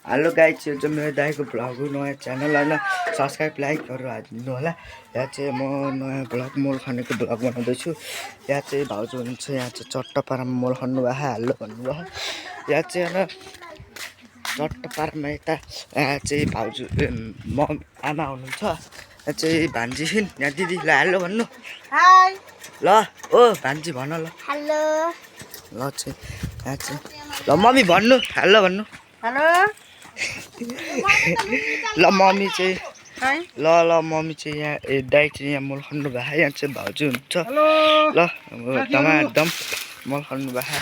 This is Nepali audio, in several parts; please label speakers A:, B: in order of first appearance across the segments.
A: हेलो गाइस, यो चाहिँ मेरो दाइको भ्लग हो। नयाँ च्यानल होइन, सब्सक्राइब लाइक गरेर हालिदिनु होला। यहाँ चाहिँ म नयाँ भ्लग मोल खानेको भ्लग बनाउँदैछु। यहाँ चाहिँ भाउजू हुनुहुन्छ, यहाँ चाहिँ चट्टपारामा मोल खानु भएको हेलो भन्नुभयो। यहाँ चाहिँ होइन चट्टपारामा यता यहाँ चाहिँ भाउजू म आमा हुनुहुन्छ। यहाँ चाहिँ भान्जी छिन्। यहाँ दिदी ल हेलो भन्नु।
B: हाय
A: ल ओ भान्जी भन ल
B: हेलो
A: ल चाहिँ यहाँ चाहिँ ल मम्मी भन्नु हेलो भन्नु।
B: हेलो
A: ल मम्मी चाहिँ ल मम्मी चाहिँ यहाँ दाइ चाहिँ यहाँ मल खानु भएको। यहाँ चाहिँ भाउजू हुन्छ ल एकदम मल खानु भएको।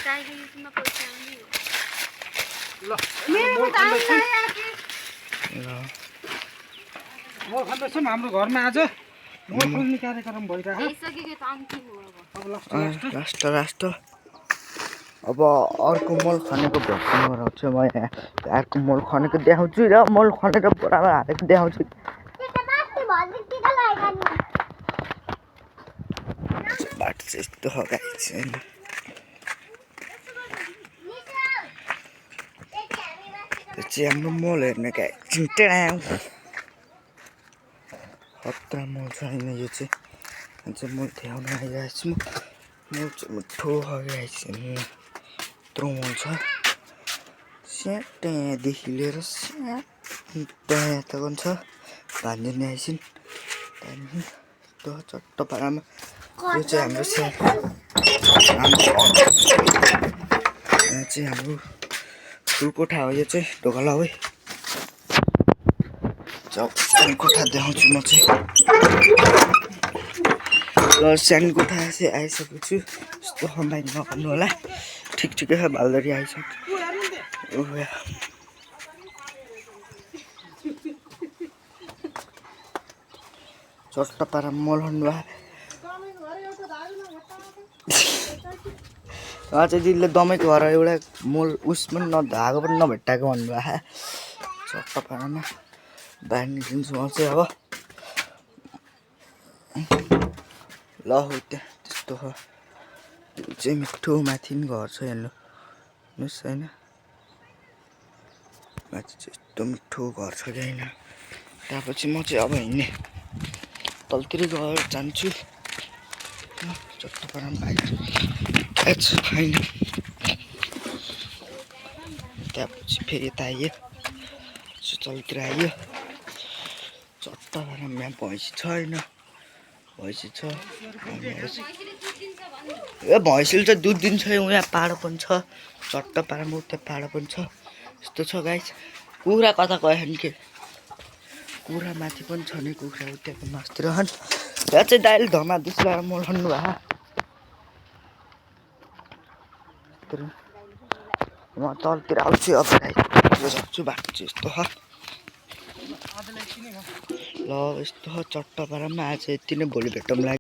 B: हाम्रो घरमा आज मल कार्यक्रम भइरहेको
A: लास्ट अब अर्को मल खनेको भ्लग गराउँछु म। यहाँ अर्को मल खनेको देखाउँछु र मल खनेर बोरामा हालेको देखाउँछु। बाटो चाहिँ यस्तो गाइस छैन। त्यो चाहिँ हाम्रो मल हेर्ने गाइस खतरा मल छ होइन। यो चाहिँ मल देखाउन आइरहेको छु। मल चाहिँ मिठो खाइरहेको छु। यत्रो मल छ त्यहाँदेखि लिएर त्यहाँ तक छ। भान्जिने आइसिन् त्यहाँदेखि त्यो चट्टपारामा यो चाहिँ हाम्रो यहाँ चाहिँ हाम्रो ठुलो कोठा हो। यो चाहिँ ढोका है सानो कोठा देखाउँछु म चाहिँ। ल सानो कोठा चाहिँ आइसकेको छु। यस्तो कम्बाइन नगर्नु होला, ठिकै छ भालदरी आइसक्यो। चट्टपारा मल खानु भयो। चाहिँ दिदीले दमाईको घर एउटा मल उस पनि नधाएको पनि नभेट्टाएको भन्नुभयो। चट्टपारामा बाँडिदिन्छु म चाहिँ अब। ल हो त्यहाँ त्यस्तो हो चाहिँ मिठो माथि पनि घर छ हेर्नुहोस् होइन। माथि चाहिँ यस्तो मिठो घर छ कि होइन। त्यहाँपछि म चाहिँ अब हिँड्ने तलतिर गएर जान्छु। चट्टपारामा आइसक्यो छैन। त्यहाँपछि फेरि यता आइयो तलतिर आइयो। चट्टपारामा यहाँ भैँसी छ होइन, भैँसी छ। ए भैँसीले चाहिँ दुध दिन्छ। यहाँ पाडो पनि छ चट्टपारामा, उता पाडो पनि छ। यस्तो छ गाइस। कुखुरा कता गयो नि के, कुखुरा माथि पनि छ नि, कुखुरा उताको मासतिर। यहाँ चाहिँ दाइले धमा दिस लगाएर मल खानु भएको। म तलतिर आउँछु अब सक्छु बाटो चाहिँ यस्तो छ। ल यस्तो चट्टपारामा आज यति नै, भोलि भेटौँला।